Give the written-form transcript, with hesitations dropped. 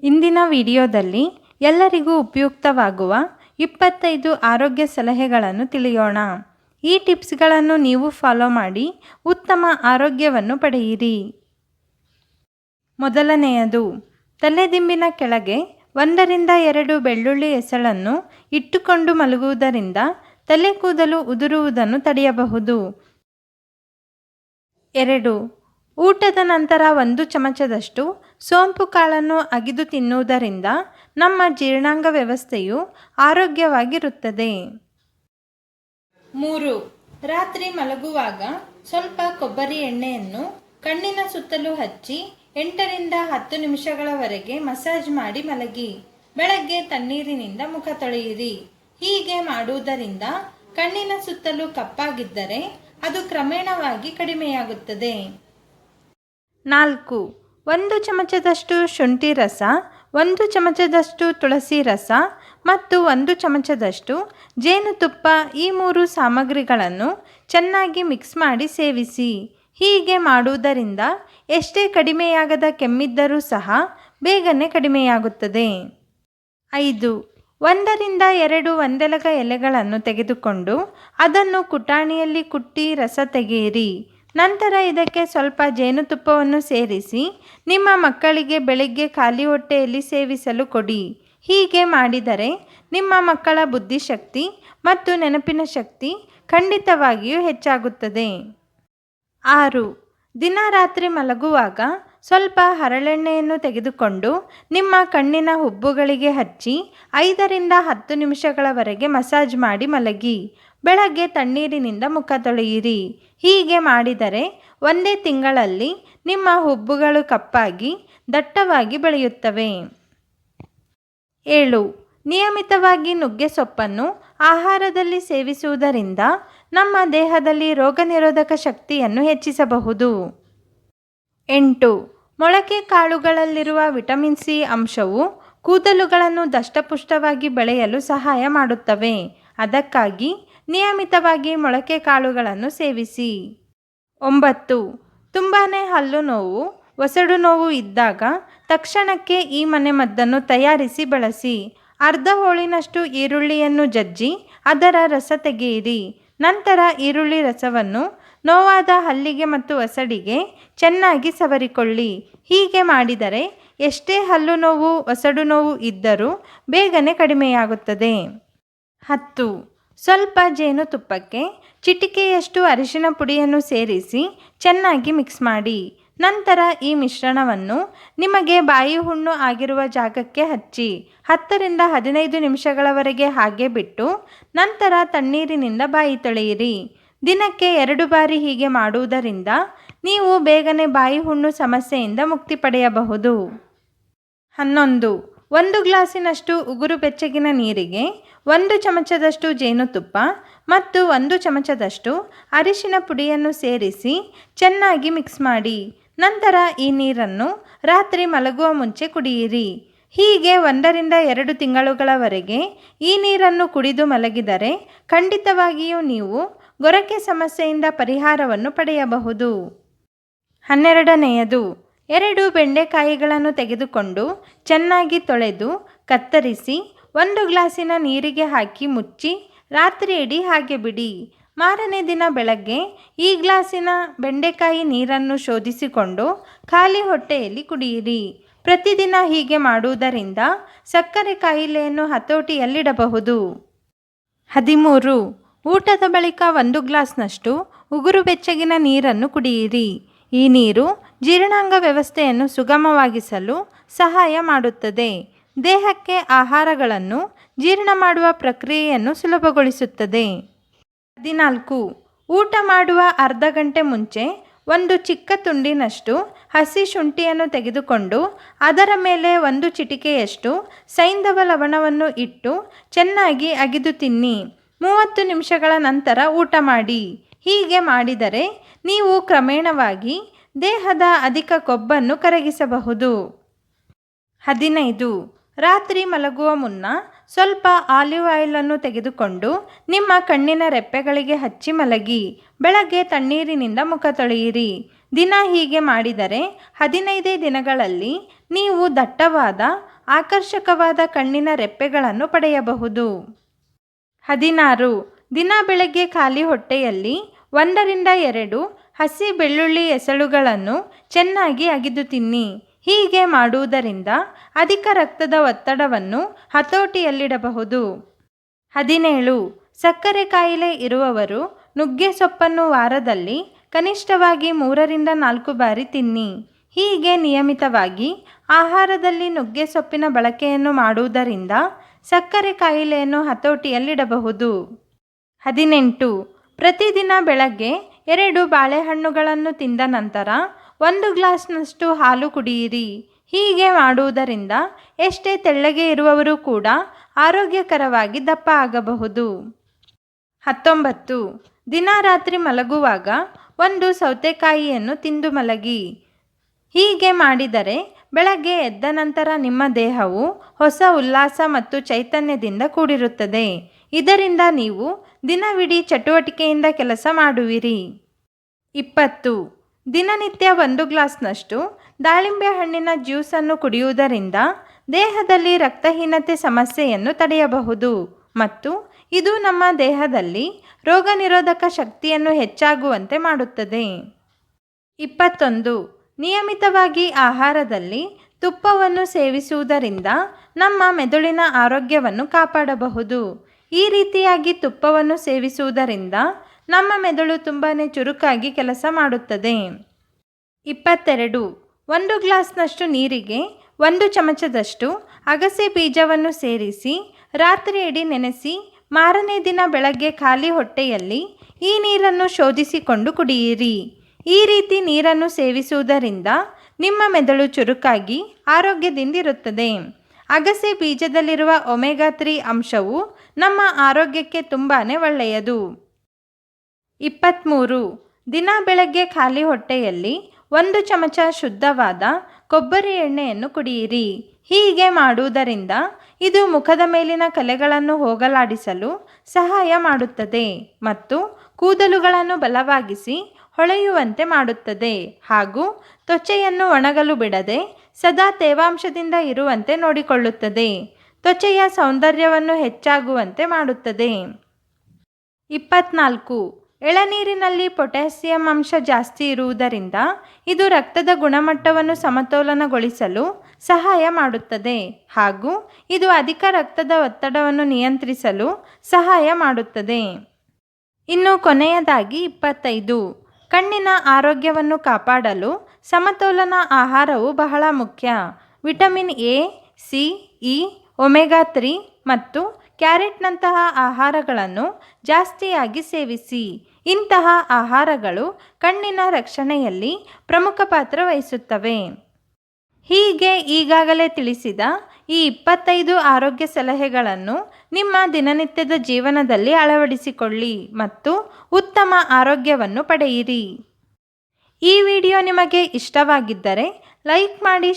ಇಂದಿನ ವಿಡಿಯೋದಲ್ಲಿ ಎಲ್ಲರಿಗೂ ಉಪಯುಕ್ತವಾಗುವ 25 ಆರೋಗ್ಯ ಸಲಹೆಗಳನ್ನು ತಿಳಿಯೋಣ. ಈ ಟಿಪ್ಸ್ಗಳನ್ನು ನೀವು ಫಾಲೋ ಮಾಡಿ ಉತ್ತಮ ಆರೋಗ್ಯವನ್ನು ಪಡೆಯಿರಿ. ಮೊದಲನೆಯದು, ತಲೆದಿಂಬಿನ ಕೆಳಗೆ 1 ರಿಂದ 2 ಬೆಳ್ಳುಳ್ಳಿ ಎಸಳನ್ನು ಇಟ್ಟುಕೊಂಡು ಮಲಗುವುದರಿಂದ ತಲೆ ಕೂದಲು ಉದುರುವುದನ್ನು ತಡೆಯಬಹುದು. 2. ಊಟದ ನಂತರ 1 ಚಮಚದಷ್ಟು ಸೋಂಪು ಕಾಳನ್ನು ಅಗಿದು ತಿನ್ನುವುದರಿಂದ ನಮ್ಮ ಜೀರ್ಣಾಂಗ ವ್ಯವಸ್ಥೆಯು ಆರೋಗ್ಯವಾಗಿರುತ್ತದೆ. 3. ರಾತ್ರಿ ಮಲಗುವಾಗ ಸ್ವಲ್ಪ ಕೊಬ್ಬರಿ ಎಣ್ಣೆಯನ್ನು ಕಣ್ಣಿನ ಸುತ್ತಲೂ ಹಚ್ಚಿ 8 ರಿಂದ 10 ನಿಮಿಷಗಳವರೆಗೆ ಮಸಾಜ್ ಮಾಡಿ ಮಲಗಿ. ಬೆಳಗ್ಗೆ ತಣ್ಣೀರಿನಿಂದ ಮುಖ ತೊಳೆಯಿರಿ. ಹೀಗೆ ಮಾಡುವುದರಿಂದ ಕಣ್ಣಿನ ಸುತ್ತಲೂ ಕಪ್ಪಾಗಿದ್ದರೆ ಅದು ಕ್ರಮೇಣವಾಗಿ ಕಡಿಮೆಯಾಗುತ್ತದೆ. 4. 1 ಚಮಚದಷ್ಟು ಶುಂಠಿ ರಸ, 1 ಚಮಚದಷ್ಟು ತುಳಸಿ ರಸ ಮತ್ತು 1 ಚಮಚದಷ್ಟು ಜೇನುತುಪ್ಪ, ಈ 3 ಸಾಮಗ್ರಿಗಳನ್ನು ಚೆನ್ನಾಗಿ ಮಿಕ್ಸ್ ಮಾಡಿ ಸೇವಿಸಿ. ಹೀಗೆ ಮಾಡುವುದರಿಂದ ಎಷ್ಟೇ ಕಡಿಮೆಯಾಗದ ಕೆಮ್ಮಿದ್ದರೂ ಸಹ ಬೇಗನೆ ಕಡಿಮೆಯಾಗುತ್ತದೆ. 5. 1 ರಿಂದ 2 ಒಂದೆಲಗ ಎಲೆಗಳನ್ನು ತೆಗೆದುಕೊಂಡು ಅದನ್ನು ಕುಟಾಣಿಯಲ್ಲಿ ಕುಟ್ಟಿ ರಸ ತೆಗೆಯಿರಿ. ನಂತರ ಇದಕ್ಕೆ ಸ್ವಲ್ಪ ಜೇನುತುಪ್ಪವನ್ನು ಸೇರಿಸಿ ನಿಮ್ಮ ಮಕ್ಕಳಿಗೆ ಬೆಳಿಗ್ಗೆ ಖಾಲಿ ಹೊಟ್ಟೆಯಲ್ಲಿ ಸೇವಿಸಲು ಕೊಡಿ. ಹೀಗೆ ಮಾಡಿದರೆ ನಿಮ್ಮ ಮಕ್ಕಳ ಬುದ್ಧಿಶಕ್ತಿ ಮತ್ತು ನೆನಪಿನ ಶಕ್ತಿ ಖಂಡಿತವಾಗಿಯೂ ಹೆಚ್ಚಾಗುತ್ತದೆ. 6. ದಿನ ರಾತ್ರಿ ಮಲಗುವಾಗ ಸ್ವಲ್ಪ ಹರಳೆಣ್ಣೆಯನ್ನು ತೆಗೆದುಕೊಂಡು ನಿಮ್ಮ ಕಣ್ಣಿನ ಹುಬ್ಬುಗಳಿಗೆ ಹಚ್ಚಿ 5 ರಿಂದ 10 ನಿಮಿಷಗಳವರೆಗೆ ಮಸಾಜ್ ಮಾಡಿ ಮಲಗಿ. ಬೆಳಗ್ಗೆ ತಣ್ಣೀರಿನಿಂದ ಮುಖ ತೊಳೆಯಿರಿ. ಹೀಗೆ ಮಾಡಿದರೆ 1 ತಿಂಗಳಲ್ಲಿ ನಿಮ್ಮ ಹುಬ್ಬುಗಳು ಕಪ್ಪಾಗಿ ದಟ್ಟವಾಗಿ ಬೆಳೆಯುತ್ತವೆ. 7. ನಿಯಮಿತವಾಗಿ ನುಗ್ಗೆ ಸೊಪ್ಪನ್ನು ಆಹಾರದಲ್ಲಿ ಸೇವಿಸುವುದರಿಂದ ನಮ್ಮ ದೇಹದಲ್ಲಿ ರೋಗನಿರೋಧಕ ಶಕ್ತಿಯನ್ನು ಹೆಚ್ಚಿಸಬಹುದು. 8. ಮೊಳಕೆ ಕಾಳುಗಳಲ್ಲಿರುವ ವಿಟಮಿನ್ ಸಿ ಅಂಶವು ಕೂದಲುಗಳನ್ನು ದಷ್ಟಪುಷ್ಟವಾಗಿ ಬೆಳೆಯಲು ಸಹಾಯ ಮಾಡುತ್ತವೆ. ಅದಕ್ಕಾಗಿ ನಿಯಮಿತವಾಗಿ ಮೊಳಕೆ ಕಾಳುಗಳನ್ನು ಸೇವಿಸಿ. 9. ತುಂಬಾ ಹಲ್ಲು ನೋವು, ಒಸಡು ನೋವು ಇದ್ದಾಗ ತಕ್ಷಣಕ್ಕೆ ಈ ಮನೆಮದ್ದನ್ನು ತಯಾರಿಸಿ ಬಳಸಿ. ಅರ್ಧ ಹೋಳಿನಷ್ಟು ಈರುಳ್ಳಿಯನ್ನು ಜಜ್ಜಿ ಅದರ ರಸ ತೆಗೆಯಿರಿ. ನಂತರ ಈರುಳ್ಳಿ ರಸವನ್ನು ನೋವಾದ ಹಲ್ಲಿಗೆ ಮತ್ತು ಒಸಡಿಗೆ ಚೆನ್ನಾಗಿ ಸವರಿಕೊಳ್ಳಿ. ಹೀಗೆ ಮಾಡಿದರೆ ಎಷ್ಟೇ ಹಲ್ಲು ನೋವು, ಒಸಡು ನೋವು ಇದ್ದರೂ ಬೇಗನೆ ಕಡಿಮೆಯಾಗುತ್ತದೆ. 10. ಸ್ವಲ್ಪ ಜೇನುತುಪ್ಪಕ್ಕೆ ಚಿಟಿಕೆಯಷ್ಟು ಅರಿಶಿನ ಪುಡಿಯನ್ನು ಸೇರಿಸಿ ಚೆನ್ನಾಗಿ ಮಿಕ್ಸ್ ಮಾಡಿ. ನಂತರ ಈ ಮಿಶ್ರಣವನ್ನು ನಿಮಗೆ ಬಾಯಿ ಹುಣ್ಣು ಆಗಿರುವ ಜಾಗಕ್ಕೆ ಹಚ್ಚಿ 10 ರಿಂದ 15 ನಿಮಿಷಗಳವರೆಗೆ ಹಾಗೆ ಬಿಟ್ಟು ನಂತರ ತಣ್ಣೀರಿನಿಂದ ಬಾಯಿ ತೊಳೆಯಿರಿ. ದಿನಕ್ಕೆ 2 ಬಾರಿ ಹೀಗೆ ಮಾಡುವುದರಿಂದ ನೀವು ಬೇಗನೆ ಬಾಯಿ ಹುಣ್ಣು ಸಮಸ್ಯೆಯಿಂದ ಮುಕ್ತಿ ಪಡೆಯಬಹುದು. 11. 1 ಗ್ಲಾಸಿನಷ್ಟು ಉಗುರು ಬೆಚ್ಚಗಿನ ನೀರಿಗೆ 1 ಚಮಚದಷ್ಟು ಜೇನುತುಪ್ಪ ಮತ್ತು 1 ಚಮಚದಷ್ಟು ಅರಿಶಿನ ಪುಡಿಯನ್ನು ಸೇರಿಸಿ ಚೆನ್ನಾಗಿ ಮಿಕ್ಸ್ ಮಾಡಿ. ನಂತರ ಈ ನೀರನ್ನು ರಾತ್ರಿ ಮಲಗುವ ಮುಂಚೆ ಕುಡಿಯಿರಿ. ಹೀಗೆ 1 ರಿಂದ 2 ತಿಂಗಳುಗಳವರೆಗೆ ಈ ನೀರನ್ನು ಕುಡಿದು ಮಲಗಿದರೆ ಖಂಡಿತವಾಗಿಯೂ ನೀವು ಗೊರಕೆ ಸಮಸ್ಯೆಯಿಂದ ಪರಿಹಾರವನ್ನು ಪಡೆಯಬಹುದು. 12ನೇಯದು, 2 ಬೆಂಡೆಕಾಯಿಗಳನ್ನು ತೆಗೆದುಕೊಂಡು ಚೆನ್ನಾಗಿ ತೊಳೆದು ಕತ್ತರಿಸಿ 1 ಗ್ಲಾಸಿನ ನೀರಿಗೆ ಹಾಕಿ ಮುಚ್ಚಿ ರಾತ್ರಿ ಇಡೀ ಹಾಗೆ ಬಿಡಿ. ಮಾರನೇ ದಿನ ಬೆಳಗ್ಗೆ ಈ ಗ್ಲಾಸಿನ ಬೆಂಡೆಕಾಯಿ ನೀರನ್ನು ಶೋಧಿಸಿಕೊಂಡು ಖಾಲಿ ಹೊಟ್ಟೆಯಲ್ಲಿ ಕುಡಿಯಿರಿ. ಪ್ರತಿದಿನ ಹೀಗೆ ಮಾಡುವುದರಿಂದ ಸಕ್ಕರೆ ಕಾಯಿಲೆಯನ್ನು ಹತೋಟಿಯಲ್ಲಿಡಬಹುದು. 13. ಊಟದ ಬಳಿಕ 1 ಗ್ಲಾಸ್ನಷ್ಟು ಉಗುರು ಬೆಚ್ಚಗಿನ ನೀರನ್ನು ಕುಡಿಯಿರಿ. ಈ ನೀರು ಜೀರ್ಣಾಂಗ ವ್ಯವಸ್ಥೆಯನ್ನು ಸುಗಮವಾಗಿಸಲು ಸಹಾಯ ಮಾಡುತ್ತದೆ. ದೇಹಕ್ಕೆ ಆಹಾರಗಳನ್ನು ಜೀರ್ಣ ಮಾಡುವ ಪ್ರಕ್ರಿಯೆಯನ್ನು ಸುಲಭಗೊಳಿಸುತ್ತದೆ. 14. ಊಟ ಮಾಡುವ ಅರ್ಧ ಗಂಟೆ ಮುಂಚೆ 1 ಚಿಕ್ಕ ತುಂಡಿನಷ್ಟು ಹಸಿ ಶುಂಠಿಯನ್ನು ತೆಗೆದುಕೊಂಡು ಅದರ ಮೇಲೆ 1 ಚಿಟಿಕೆಯಷ್ಟು ಸೈಂಧವ ಲವಣವನ್ನು ಇಟ್ಟು ಚೆನ್ನಾಗಿ ಅಗಿದು ತಿನ್ನಿ. 30 ನಿಮಿಷಗಳ ನಂತರ ಊಟ ಮಾಡಿ. ಹೀಗೆ ಮಾಡಿದರೆ ನೀವು ಕ್ರಮೇಣವಾಗಿ ದೇಹದ ಅಧಿಕ ಕೊಬ್ಬನ್ನು ಕರಗಿಸಬಹುದು. 15. ರಾತ್ರಿ ಮಲಗುವ ಮುನ್ನ ಸ್ವಲ್ಪ ಆಲಿವ್ ಆಯಿಲನ್ನು ತೆಗೆದುಕೊಂಡು ನಿಮ್ಮ ಕಣ್ಣಿನ ರೆಪ್ಪೆಗಳಿಗೆ ಹಚ್ಚಿ ಮಲಗಿ. ಬೆಳಗ್ಗೆ ತಣ್ಣೀರಿನಿಂದ ಮುಖ ತೊಳೆಯಿರಿ. ದಿನ ಹೀಗೆ ಮಾಡಿದರೆ 15 ದಿನಗಳಲ್ಲಿ ನೀವು ದಟ್ಟವಾದ ಆಕರ್ಷಕವಾದ ಕಣ್ಣಿನ ರೆಪ್ಪೆಗಳನ್ನು ಪಡೆಯಬಹುದು. 16. ದಿನ ಬೆಳಗ್ಗೆ ಖಾಲಿ ಹೊಟ್ಟೆಯಲ್ಲಿ 1-2 ಹಸಿ ಬೆಳ್ಳುಳ್ಳಿ ಎಸಳುಗಳನ್ನು ಚೆನ್ನಾಗಿ ಅಗಿದು ತಿನ್ನಿ. ಹೀಗೆ ಮಾಡುವುದರಿಂದ ಅಧಿಕ ರಕ್ತದ ಒತ್ತಡವನ್ನು ಹತೋಟಿಯಲ್ಲಿಡಬಹುದು. 17. ಸಕ್ಕರೆ ಕಾಯಿಲೆ ಇರುವವರು ನುಗ್ಗೆ ಸೊಪ್ಪನ್ನು ವಾರದಲ್ಲಿ ಕನಿಷ್ಠವಾಗಿ 3-4 ಬಾರಿ ತಿನ್ನಿ. ಹೀಗೆ ನಿಯಮಿತವಾಗಿ ಆಹಾರದಲ್ಲಿ ನುಗ್ಗೆ ಸೊಪ್ಪಿನ ಬಳಕೆಯನ್ನು ಮಾಡುವುದರಿಂದ ಸಕ್ಕರೆ ಕಾಯಿಲೆಯನ್ನು ಹತೋಟಿಯಲ್ಲಿಡಬಹುದು. 18. ಪ್ರತಿದಿನ ಬೆಳಗ್ಗೆ 2 ಬಾಳೆಹಣ್ಣುಗಳನ್ನು ತಿಂದ ನಂತರ 1 ಗ್ಲಾಸ್ನಷ್ಟು ಹಾಲು ಕುಡಿಯಿರಿ. ಹೀಗೆ ಮಾಡುವುದರಿಂದ ಎಷ್ಟೇ ತೆಳ್ಳಗೆ ಇರುವವರು ಕೂಡ ಆರೋಗ್ಯಕರವಾಗಿ ದಪ್ಪ ಆಗಬಹುದು. 19. ದಿನ ರಾತ್ರಿ ಮಲಗುವಾಗ 1 ಸೌತೆಕಾಯಿಯನ್ನು ತಿಂದು ಮಲಗಿ. ಹೀಗೆ ಮಾಡಿದರೆ ಬೆಳಗ್ಗೆ ಎದ್ದ ನಂತರ ನಿಮ್ಮ ದೇಹವು ಹೊಸ ಉಲ್ಲಾಸ ಮತ್ತು ಚೈತನ್ಯದಿಂದ ಕೂಡಿರುತ್ತದೆ. ಇದರಿಂದ ನೀವು ದಿನವಿಡೀ ಚಟುವಟಿಕೆಯಿಂದ ಕೆಲಸ ಮಾಡುವಿರಿ. 20. ದಿನನಿತ್ಯ 1 ಗ್ಲಾಸ್ನಷ್ಟು ದಾಳಿಂಬೆ ಹಣ್ಣಿನ ಜ್ಯೂಸನ್ನು ಕುಡಿಯುವುದರಿಂದ ದೇಹದಲ್ಲಿ ರಕ್ತಹೀನತೆ ಸಮಸ್ಯೆಯನ್ನು ತಡೆಯಬಹುದು ಮತ್ತು ಇದು ನಮ್ಮ ದೇಹದಲ್ಲಿ ರೋಗನಿರೋಧಕ ಶಕ್ತಿಯನ್ನು ಹೆಚ್ಚಾಗುವಂತೆ ಮಾಡುತ್ತದೆ. 21. ನಿಯಮಿತವಾಗಿ ಆಹಾರದಲ್ಲಿ ತುಪ್ಪವನ್ನು ಸೇವಿಸುವುದರಿಂದ ನಮ್ಮ ಮೆದುಳಿನ ಆರೋಗ್ಯವನ್ನು ಕಾಪಾಡಬಹುದು. ಈ ರೀತಿಯಾಗಿ ತುಪ್ಪವನ್ನು ಸೇವಿಸುವುದರಿಂದ ನಮ್ಮ ಮೆದುಳು ತುಂಬಾ ಚುರುಕಾಗಿ ಕೆಲಸ ಮಾಡುತ್ತದೆ. 22. 1 ಗ್ಲಾಸ್ನಷ್ಟು ನೀರಿಗೆ 1 ಚಮಚದಷ್ಟು ಅಗಸೆ ಬೀಜವನ್ನು ಸೇರಿಸಿ ರಾತ್ರಿಯಿಡೀ ನೆನೆಸಿ ಮಾರನೇ ದಿನ ಬೆಳಗ್ಗೆ ಖಾಲಿ ಹೊಟ್ಟೆಯಲ್ಲಿ ಈ ನೀರನ್ನು ಶೋಧಿಸಿಕೊಂಡು ಕುಡಿಯಿರಿ. ಈ ರೀತಿ ನೀರನ್ನು ಸೇವಿಸುವುದರಿಂದ ನಿಮ್ಮ ಮೆದುಳು ಚುರುಕಾಗಿ ಆರೋಗ್ಯದಿಂದಿರುತ್ತದೆ. ಅಗಸೆ ಬೀಜದಲ್ಲಿರುವ ಒಮೆಗಾ 3 ಅಂಶವು ನಮ್ಮ ಆರೋಗ್ಯಕ್ಕೆ ತುಂಬಾ ಒಳ್ಳೆಯದು. 23. ದಿನ ಬೆಳಗ್ಗೆ ಖಾಲಿ ಹೊಟ್ಟೆಯಲ್ಲಿ 1 ಚಮಚ ಶುದ್ಧವಾದ ಕೊಬ್ಬರಿ ಎಣ್ಣೆಯನ್ನು ಕುಡಿಯಿರಿ. ಹೀಗೆ ಮಾಡುವುದರಿಂದ ಇದು ಮುಖದ ಮೇಲಿನ ಕಲೆಗಳನ್ನು ಹೋಗಲಾಡಿಸಲು ಸಹಾಯ ಮಾಡುತ್ತದೆ ಮತ್ತು ಕೂದಲುಗಳನ್ನು ಬಲವಾಗಿಸಿ ಹೊಳೆಯುವಂತೆ ಮಾಡುತ್ತದೆ ಹಾಗೂ ತ್ವಚೆಯನ್ನು ಒಣಗಲು ಬಿಡದೆ ಸದಾ ತೇವಾಂಶದಿಂದ ಇರುವಂತೆ ನೋಡಿಕೊಳ್ಳುತ್ತದೆ. ತ್ವಚೆಯ ಸೌಂದರ್ಯವನ್ನು ಹೆಚ್ಚಾಗುವಂತೆ ಮಾಡುತ್ತದೆ. 24. ಎಳನೀರಿನಲ್ಲಿ ಪೊಟ್ಯಾಸಿಯಂ ಅಂಶ ಜಾಸ್ತಿ ಇರುವುದರಿಂದ ಇದು ರಕ್ತದ ಗುಣಮಟ್ಟವನ್ನು ಸಮತೋಲನಗೊಳಿಸಲು ಸಹಾಯ ಮಾಡುತ್ತದೆ ಹಾಗೂ ಇದು ಅಧಿಕ ರಕ್ತದ ಒತ್ತಡವನ್ನು ನಿಯಂತ್ರಿಸಲು ಸಹಾಯ ಮಾಡುತ್ತದೆ. ಇನ್ನು ಕೊನೆಯದಾಗಿ 25. ಕಣ್ಣಿನ ಆರೋಗ್ಯವನ್ನು ಕಾಪಾಡಲು ಸಮತೋಲನ ಆಹಾರವು ಬಹಳ ಮುಖ್ಯ. Vitamin A, C, E, omega 3 ಮತ್ತು ಕ್ಯಾರೆಟ್ನಂತಹ ಆಹಾರಗಳನ್ನು ಜಾಸ್ತಿಯಾಗಿ ಸೇವಿಸಿ. ಇಂತಹ ಆಹಾರಗಳು ಕಣ್ಣಿನ ರಕ್ಷಣೆಯಲ್ಲಿ ಪ್ರಮುಖ ಪಾತ್ರ ವಹಿಸುತ್ತವೆ. ಹೀಗೆ ಈಗಾಗಲೇ ತಿಳಿಸಿದ ಈ 25 ಆರೋಗ್ಯ ಸಲಹೆಗಳನ್ನು ನಿಮ್ಮ ದಿನನಿತ್ಯದ ಜೀವನದಲ್ಲಿ ಅಳವಡಿಸಿಕೊಳ್ಳಿ ಮತ್ತು ಉತ್ತಮ ಆರೋಗ್ಯವನ್ನು ಪಡೆಯಿರಿ. ಈ ವಿಡಿಯೋ ನಿಮಗೆ ಇಷ್ಟವಾಗಿದ್ದರೆ ಲೈಕ್ ಮಾಡಿ,